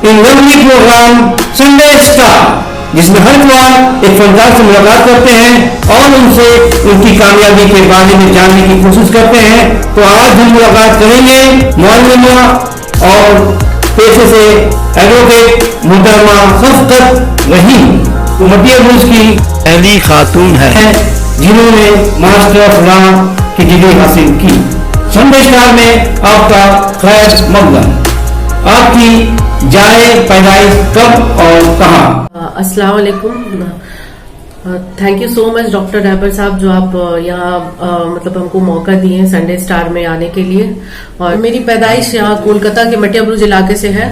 इन lovely programme Sunday star, जिसमें हर इतवार एक फनकार से मुलाकात करते हैं और उनसे उनकी कामयाबी के बारे में जानने की कोशिश करते हैं। तो आज हम मुलाकात करेंगे मौलविया और पेशे से एडवोकेट मुहतरमा शफकत रहीम, मटिया बुर्ज की पहली खातून है जिन्होंने मास्टर ऑफ लॉ की डिग्री हासिल की। संडे स्टार में आपका खैर मकदम। आपकी जाए पैदाइश कब और कहाँ? अस्सलाम वालेकुम। Thank you so much doctor रैबर साहब, जो आप यहाँ मतलब हमको मौका दिए हैं संडे स्टार में आने के लिए। और मेरी पैदाइश यहाँ कोलकाता के मटिया बुर्ज इलाके से है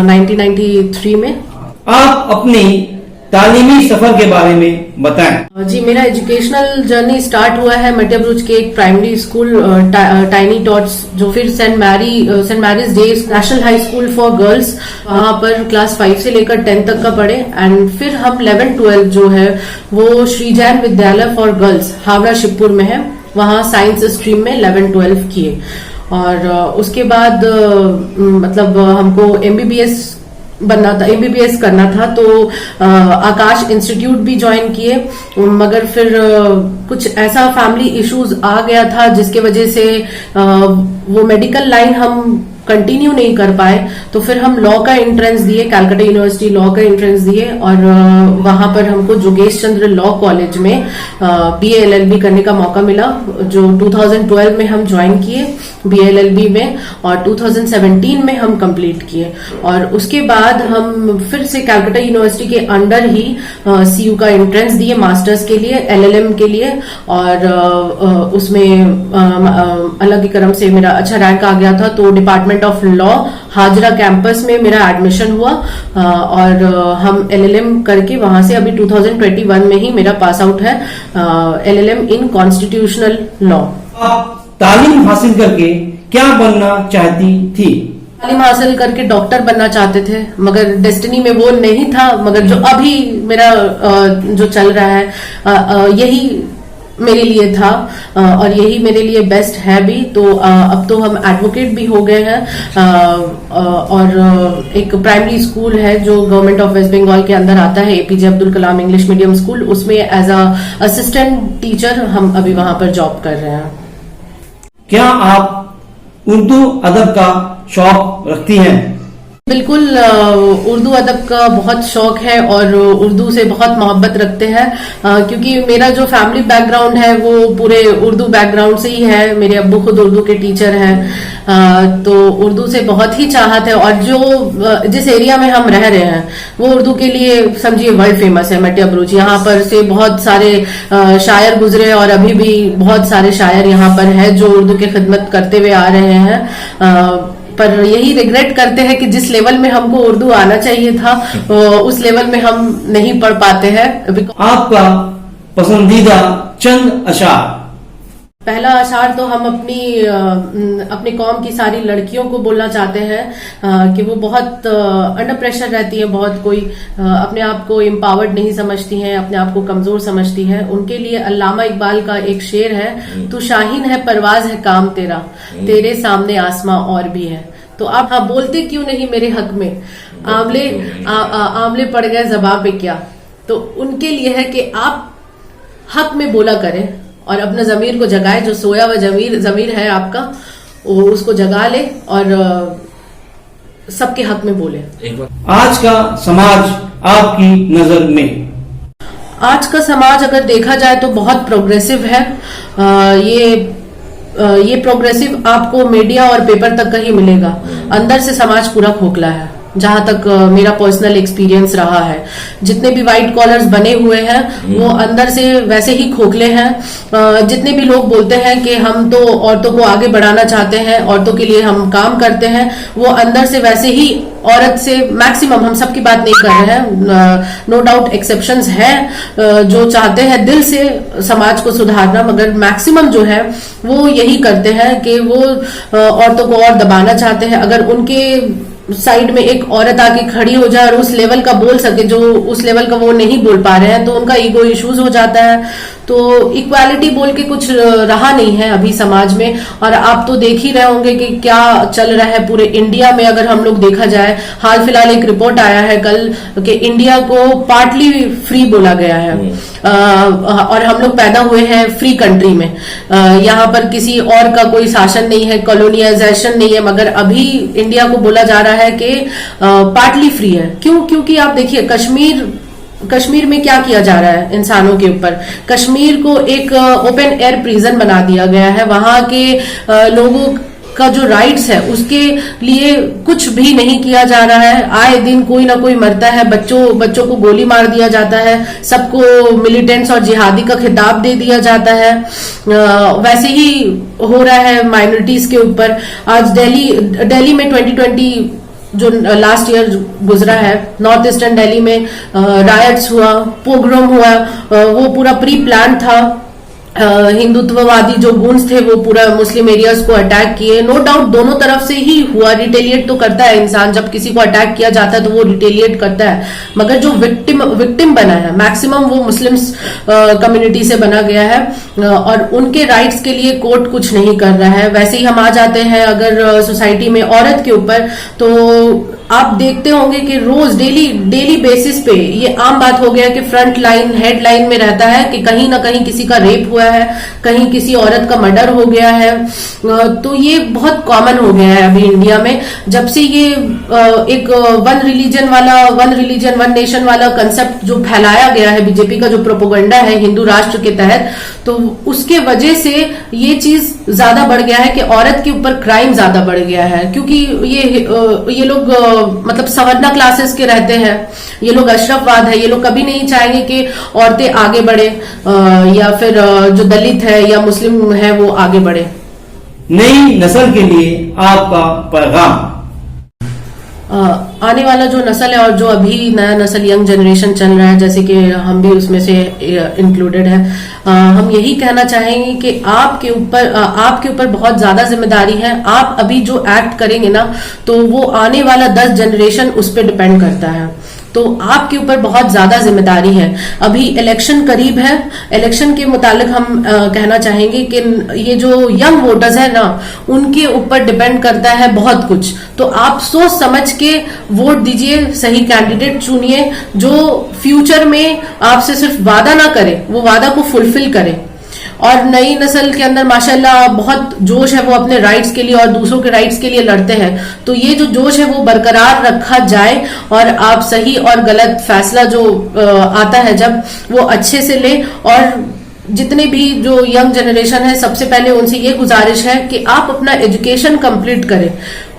1993 में। आप अपनी तालीमी सफर के बारे में बताएं। जी, मेरा एजुकेशनल जर्नी स्टार्ट हुआ है मटिया बुर्ज के एक प्राइमरी स्कूल टाइनी टॉट्स, जो फिर saint Mary's day national high school for girls, वहां पर क्लास 5 से लेकर 10 तक का पढ़े। एंड फिर हम 11-12 जो है वो श्री जैन विद्यालय फॉर गर्ल्स हावड़ा शिवपुर में है, वहां साइंस स्ट्रीम में 11-12 किए। और उसके बाद मतलब हमको एमबीबीएस करना था, तो आकाश इंस्टीट्यूट भी ज्वाइन किए, मगर फिर कुछ ऐसा फैमिली इश्यूज आ गया था जिसके वजह से वो मेडिकल लाइन हम कंटिन्यू नहीं कर पाए। तो फिर हम लॉ का एंट्रेंस दिए, कलकत्ता यूनिवर्सिटी लॉ का एंट्रेंस दिए, और वहां पर हमको जोगेश चंद्र लॉ कॉलेज में BA LLB करने का मौका मिला, जो 2012 में हम ज्वाइन किए BA LLB में, और 2017 में हम कंप्लीट किए। और उसके बाद हम फिर से कलकत्ता यूनिवर्सिटी के अंडर ही CU का एंट्रेंस दिए मास्टर्स के लिए, LLM के लिए, और उसमें अल्लाह की करम से मेरा अच्छा रैंक आ गया था। तो department of law Hazra campus में मेरा एडमिशन हुआ, और हम LLM करके वहां से अभी 2021 में ही मेरा पास आउट है, LLM इन कॉन्स्टिट्यूशनल लॉ। आप तालीम हासिल करके क्या बनना चाहती थी? तालीम हासिल करके डॉक्टर बनना चाहते थे, मगर डेस्टिनी में वो नहीं था। मगर जो अभी मेरा जो चल रहा है यही मेरे लिए था, और यही मेरे लिए बेस्ट है भी। तो अब तो हम एडवोकेट भी हो गए हैं, और एक प्राइमरी स्कूल है जो गवर्नमेंट ऑफ वेस्ट बंगाल के अंदर आता है, APJ Abdul Kalam English medium school, उसमें एज अ असिस्टेंट टीचर हम अभी वहां पर जॉब कर रहे हैं। क्या आप उर्दू अदब का शौक रखती हैं? बिल्कुल, उर्दू अदब का बहुत शौक है और उर्दू से बहुत मोहब्बत रखते हैं, क्योंकि मेरा जो फैमिली बैकग्राउंड है वो पूरे उर्दू बैकग्राउंड से ही है। मेरे अब्बू खुद उर्दू के टीचर हैं, तो उर्दू से बहुत ही चाहत है। और जो जिस एरिया में हम रह रहे हैं वो उर्दू के लिए समझिए वर्ल्ड फेमस है, मटिया बुर्ज। यहाँ पर से बहुत सारे शायर गुजरे, और अभी भी बहुत सारे शायर यहाँ पर है जो उर्दू की खिदमत करते हुए आ रहे हैं। पर यही रिग्रेट करते हैं कि जिस लेवल में हमको उर्दू आना चाहिए था उस लेवल में हम नहीं पढ़ पाते हैं। आपका पसंदीदा चंद अशार? पहला अशार तो हम अपनी कौम की सारी लड़कियों को बोलना चाहते हैं कि वो बहुत अंडर प्रेशर रहती है, बहुत कोई अपने आप को एम्पावर्ड नहीं समझती हैं, अपने आप को कमजोर समझती हैं। उनके लिए अल्लामा इकबाल का एक शेर है, तू शाहीन है परवाज है काम तेरा, तेरे सामने आसमां और भी है। तो आप बोलते क्यों नहीं मेरे हक में, आमले पड़ गए ज़बां पे क्या। तो उनके लिए है कि आप हक में बोला करें और अपना जमीर को जगाए, जो सोया हुआ जमीर है आपका, उसको जगा ले और सबके हक में बोले। आज का समाज आपकी नजर में? आज का समाज अगर देखा जाए तो बहुत प्रोग्रेसिव है। ये प्रोग्रेसिव आपको मीडिया और पेपर तक का ही मिलेगा, अंदर से समाज पूरा खोखला है, जहां तक मेरा पर्सनल एक्सपीरियंस रहा है। जितने भी व्हाइट कॉलर्स बने हुए हैं वो अंदर से वैसे ही खोखले हैं। जितने भी लोग बोलते हैं कि हम तो औरतों को आगे बढ़ाना चाहते हैं, औरतों के लिए हम काम करते हैं, वो अंदर से वैसे ही औरत से मैक्सिमम, हम सबकी बात नहीं कर रहे हैं, नो डाउट एक्सेप्शंस हैं जो चाहते हैं दिल से समाज को सुधारना, मगर मैक्सिमम जो है वो यही करते हैं कि वो औरतों को और दबाना चाहते हैं। अगर उनके साइड में एक औरत आके खड़ी हो जाए और उस लेवल का बोल सके जो उस लेवल का वो नहीं बोल पा रहे हैं, तो उनका ईगो इश्यूज हो जाता है। तो इक्वालिटी बोल के कुछ रहा नहीं है अभी समाज में। और आप तो देख ही रहे होंगे कि क्या चल रहा है पूरे इंडिया में। अगर हम लोग देखा जाए, हाल फिलहाल एक रिपोर्ट आया है कल कि इंडिया को पार्टली फ्री बोला गया है। और हम लोग पैदा हुए हैं फ्री कंट्री में। यहाँ पर किसी और का कोई शासन नहीं है, कॉलोनियलाइजेशन नहीं है, मगर अभी इंडिया को बोला जा रहा है कि पार्टली फ्री है। क्यों? क्योंकि आप देखिए कश्मीर में क्या किया जा रहा है इंसानों के ऊपर। कश्मीर को एक ओपन एयर प्रिजन बना दिया गया है। वहां के लोगों का जो राइट्स है उसके लिए कुछ भी नहीं किया जा रहा है। आए दिन कोई ना कोई मरता है, बच्चों को गोली मार दिया जाता है, सबको मिलिटेंट्स और जिहादी का खिताब दे दिया जाता है। वैसे ही हो रहा है माइनॉरिटीज के ऊपर। आज दिल्ली में 2020 जो लास्ट ईयर गुजरा है, नॉर्थ ईस्टर्न दिल्ली में रायट्स हुआ, पोग्राम हुआ, वो पूरा प्री प्लान था। हिंदुत्ववादी जो गुंड्स थे वो पूरा मुस्लिम एरियाज को अटैक किए। नो डाउट दोनों तरफ से ही हुआ। रिटेलिएट तो करता है इंसान, जब किसी को अटैक किया जाता है तो वो रिटेलिएट करता है। मगर जो विक्टिम बना है मैक्सिमम वो मुस्लिम्स कम्युनिटी से बना गया है, और उनके राइट्स के लिए कोर्ट कुछ नहीं कर रहा है। वैसे ही हम आ जाते हैं अगर सोसाइटी में औरत के ऊपर, तो आप देखते होंगे कि रोज डेली बेसिस पे ये आम बात हो गया कि फ्रंट लाइन हेडलाइन में रहता है कि कहीं ना कहीं किसी का रेप हुआ है, कहीं किसी औरत का मर्डर हो गया है। तो ये बहुत कॉमन हो गया है अभी इंडिया में। जब से ये एक वन रिलीजन वन नेशन वाला कंसेप्ट जो फैलाया गया है, बीजेपी का जो प्रोपोगंडा है हिंदू राष्ट्र के तहत, तो उसके वजह से ये चीज ज्यादा बढ़ गया है कि औरत के ऊपर क्राइम ज्यादा बढ़ गया है। क्योंकि ये लोग मतलब सवर्णा क्लासेस के रहते हैं, ये लोग अशरफवाद है, ये लोग कभी नहीं चाहेंगे कि औरतें आगे बढ़े या फिर जो दलित है या मुस्लिम है वो आगे बढ़े। नई नस्ल के लिए आपका पैगाम? आने वाला जो नस्ल है और जो अभी नया नस्ल यंग जनरेशन चल रहा है, जैसे कि हम भी उसमें से इंक्लूडेड है, हम यही कहना चाहेंगे कि आपके ऊपर बहुत ज्यादा जिम्मेदारी है। आप अभी जो एक्ट करेंगे ना, तो वो आने वाला 10 जनरेशन उस पर डिपेंड करता है। तो आपके ऊपर बहुत ज्यादा जिम्मेदारी है। अभी इलेक्शन करीब है, इलेक्शन के मुतालिक हम कहना चाहेंगे कि ये जो यंग वोटर्स है ना, उनके ऊपर डिपेंड करता है बहुत कुछ। तो आप सोच समझ के वोट दीजिए, सही कैंडिडेट चुनिए जो फ्यूचर में आपसे सिर्फ वादा ना करे, वो वादा को फुलफिल करे। और नई नस्ल के अंदर माशाल्लाह बहुत जोश है, वो अपने राइट्स के लिए और दूसरों के राइट्स के लिए लड़ते हैं। तो ये जो जोश है वो बरकरार रखा जाए और आप सही और गलत फैसला जो आता है जब, वो अच्छे से ले। और जितने भी जो यंग जनरेशन है, सबसे पहले उनसे ये गुजारिश है कि आप अपना एजुकेशन कंप्लीट करें।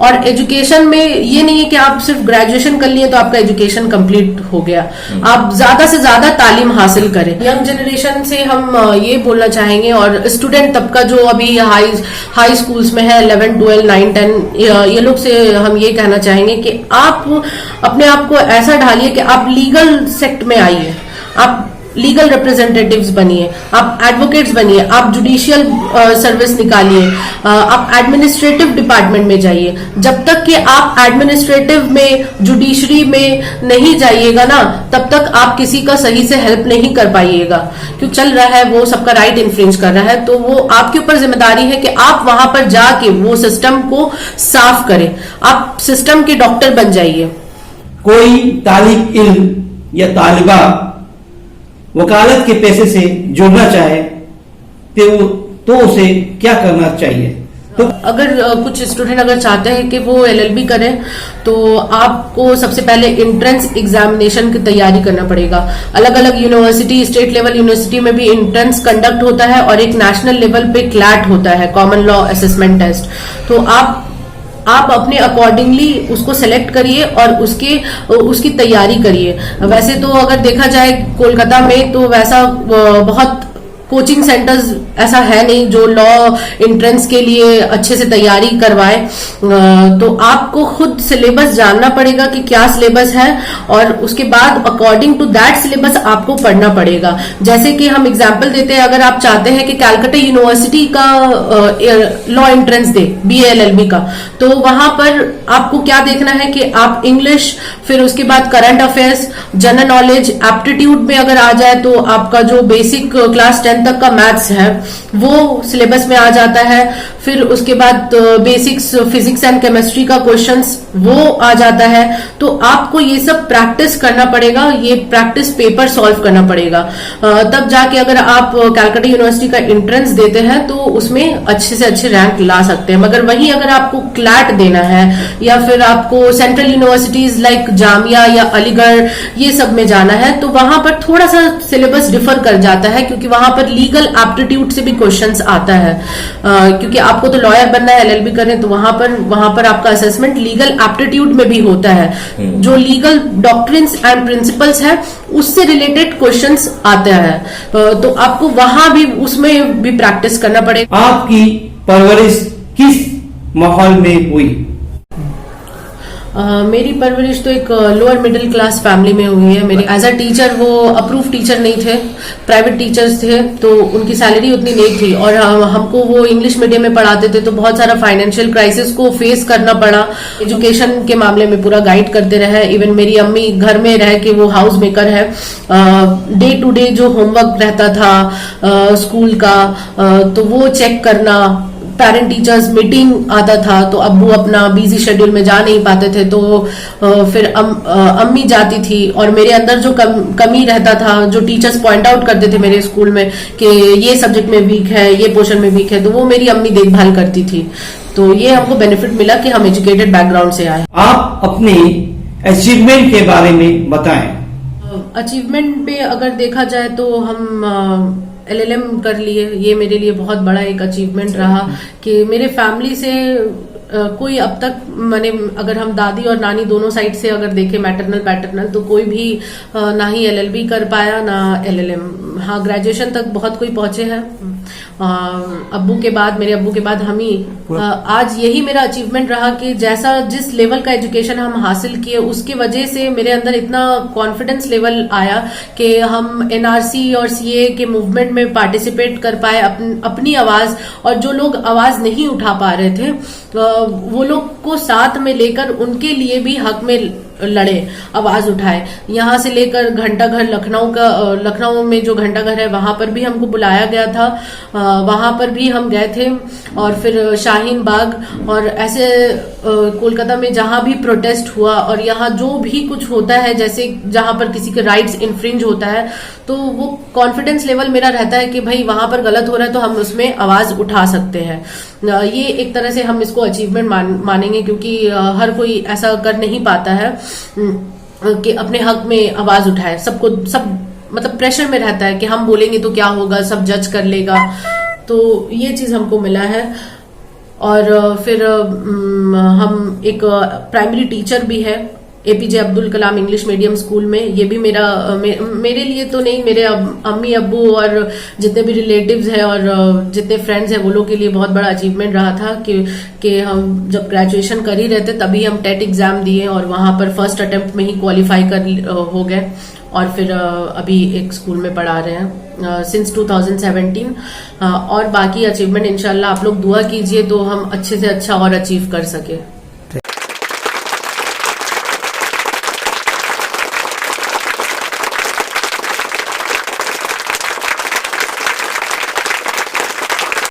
और एजुकेशन में ये नहीं है कि आप सिर्फ ग्रेजुएशन कर लिए तो आपका एजुकेशन कंप्लीट हो गया। आप ज्यादा से ज्यादा तालीम हासिल करें। यंग जनरेशन से हम ये बोलना चाहेंगे, और स्टूडेंट तबका जो अभी हाई स्कूल्स में है, 11, 12, 9, 10, ये लोग से हम ये कहना चाहेंगे कि आप अपने आप को ऐसा ढालिए कि आप लीगल सेक्ट में आइए, आप लीगल रिप्रेजेंटेटिव्स बनिए, आप एडवोकेट्स बनिए, आप जुडिशियल सर्विस निकालिए, आप एडमिनिस्ट्रेटिव डिपार्टमेंट में जाइए। जब तक कि आप एडमिनिस्ट्रेटिव में, जुडिशरी में नहीं जाइएगा ना, तब तक आप किसी का सही से हेल्प नहीं कर पाइएगा। क्यों चल रहा है, वो सबका राइट इन्फ्रिंज कर रहा है, तो वो आपके ऊपर जिम्मेदारी है कि आप वहां पर जाके वो सिस्टम को साफ करें। आप सिस्टम के डॉक्टर बन जाइए। कोई तालिब इल्म या तालिबा वकालत के पेशे से जुड़ना चाहे तो उसे क्या करना चाहिए? तो अगर कुछ स्टूडेंट अगर चाहते हैं कि वो एलएलबी करें, तो आपको सबसे पहले एंट्रेंस एग्जामिनेशन की तैयारी करना पड़ेगा। अलग अलग यूनिवर्सिटी, स्टेट लेवल यूनिवर्सिटी में भी एंट्रेंस कंडक्ट होता है और एक नेशनल लेवल पे क्लैट होता है, कॉमन लॉ असेसमेंट टेस्ट। तो आप अपने अकॉर्डिंगली उसको सेलेक्ट करिए और उसकी तैयारी करिए। वैसे तो अगर देखा जाए कोलकाता में, तो वैसा बहुत कोचिंग सेंटर्स ऐसा है नहीं जो लॉ एंट्रेंस के लिए अच्छे से तैयारी करवाए। तो आपको खुद सिलेबस जानना पड़ेगा कि क्या सिलेबस है, और उसके बाद अकॉर्डिंग टू दैट सिलेबस आपको पढ़ना पड़ेगा। जैसे कि हम एग्जांपल देते हैं, अगर आप चाहते हैं कि कैलकाटा यूनिवर्सिटी का लॉ एंट्रेंस दे BA LLB का, तो वहां पर आपको क्या देखना है कि आप इंग्लिश, फिर उसके बाद current affairs, general knowledge, aptitude में अगर आ जाए तो आपका जो बेसिक क्लास 10 तक का मैथ्स है वो सिलेबस में आ जाता है। फिर उसके बाद बेसिक्स फिजिक्स एंड केमिस्ट्री का क्वेश्चंस वो आ जाता है। तो आपको ये सब प्रैक्टिस करना पड़ेगा, ये प्रैक्टिस पेपर सॉल्व करना पड़ेगा, तब जाके अगर आप कैलकाटा यूनिवर्सिटी का एंट्रेंस देते हैं तो उसमें अच्छे से अच्छे रैंक ला सकते हैं। मगर वहीं अगर आपको क्लैट देना है या फिर आपको सेंट्रल यूनिवर्सिटीज लाइक जामिया या अलीगढ़ ये सब में जाना है, तो वहां पर थोड़ा सा सिलेबस डिफर कर जाता है, क्योंकि वहां पर लीगल एप्टीट्यूड से भी क्वेश्चंस आता है। क्योंकि आपको तो लॉयर बनना है, LLB करें, तो वहां पर आपका असेसमेंट लीगल एप्टीट्यूड में भी होता है। जो लीगल डॉक्ट्रिन्स एंड प्रिंसिपल्स है उससे रिलेटेड क्वेश्चंस आते हैं, तो आपको वहां भी उसमें भी प्रैक्टिस करना पड़ेगा। आपकी परवरिश किस माहौल में हुई? मेरी परवरिश तो एक लोअर मिडिल क्लास फैमिली में हुई है। मेरी एज अ टीचर वो अप्रूव टीचर नहीं थे, प्राइवेट टीचर्स थे, तो उनकी सैलरी उतनी नहीं थी, और हमको वो इंग्लिश मीडियम में पढ़ाते थे, तो बहुत सारा फाइनेंशियल क्राइसिस को फेस करना पड़ा। एजुकेशन के मामले में पूरा गाइड करते रहे। इवन मेरी अम्मी घर में रह के, वो हाउस मेकर है, डे टू डे जो होमवर्क रहता था स्कूल का, तो वो चेक करना, पेरेंट टीचर्स मीटिंग आता था, तो अब्बू अपना बिजी शेड्यूल में जा नहीं पाते थे, तो फिर अम्मी जाती थी। और मेरे अंदर जो कमी रहता था, जो टीचर्स पॉइंट आउट करते थे मेरे स्कूल में कि ये सब्जेक्ट में वीक है, ये पोर्शन में वीक है, तो वो मेरी अम्मी देखभाल करती थी। तो ये हमको बेनिफिट मिला कि हम एजुकेटेड बैकग्राउंड से आए। आप अपनी अचीवमेंट के बारे में बताएं। अचीवमेंट पे अगर देखा जाए तो हम LLM कर लिए, ये मेरे लिए बहुत बड़ा एक अचीवमेंट रहा कि मेरे फैमिली से कोई अब तक, मैंने अगर हम दादी और नानी दोनों साइड से अगर देखें, मैटरनल पैटर्नल, तो कोई भी ना ही LLB कर पाया ना LLM। हाँ, ग्रेजुएशन तक बहुत कोई पहुंचे हैं, अब्बू के बाद, मेरे अब्बू के बाद हम ही। आज यही मेरा अचीवमेंट रहा कि जिस लेवल का एजुकेशन हम हासिल किए, उसकी वजह से मेरे अंदर इतना कॉन्फिडेंस लेवल आया कि हम NRC और CA के मूवमेंट में पार्टिसिपेट कर पाए, अपनी आवाज, और जो लोग आवाज नहीं उठा पा रहे थे वो लोग को साथ में लेकर उनके लिए भी हक में लड़े, आवाज उठाए। यहाँ से लेकर घंटा घर, लखनऊ में जो घंटा घर है वहां पर भी हमको बुलाया गया था, वहां पर भी हम गए थे। और फिर शाहीन बाग, और ऐसे कोलकाता में जहां भी प्रोटेस्ट हुआ, और यहाँ जो भी कुछ होता है, जैसे जहां पर किसी के राइट्स इन्फ्रिंज होता है, तो वो कॉन्फिडेंस लेवल मेरा रहता है कि भाई वहां पर गलत हो रहा है तो हम उसमें आवाज उठा सकते हैं। ये एक तरह से हम इसको अचीवमेंट मानेंगे, क्योंकि हर कोई ऐसा कर नहीं पाता है कि अपने हक में आवाज उठाए। सब मतलब प्रेशर में रहता है कि हम बोलेंगे तो क्या होगा, सब जज कर लेगा। तो ये चीज हमको मिला है। और फिर हम एक प्राइमरी टीचर भी है APJ Abdul Kalam English medium school में। ये भी मेरे लिए तो नहीं, मेरे अम्मी अब्बू और जितने भी रिलेटिव्स हैं और जितने फ्रेंड्स हैं वो लोग के लिए बहुत बड़ा अचीवमेंट रहा था कि हम जब ग्रेजुएशन कर ही रहते तभी हम टेट एग्जाम दिए, और वहां पर फर्स्ट अटेम्प्ट में ही क्वालिफाई हो गए, और फिर अभी एक स्कूल में पढ़ा रहे हैं सिंस 2017। और बाकी अचीवमेंट इंशाल्लाह आप लोग दुआ कीजिए तो हम अच्छे से अच्छा और अचीव कर सके।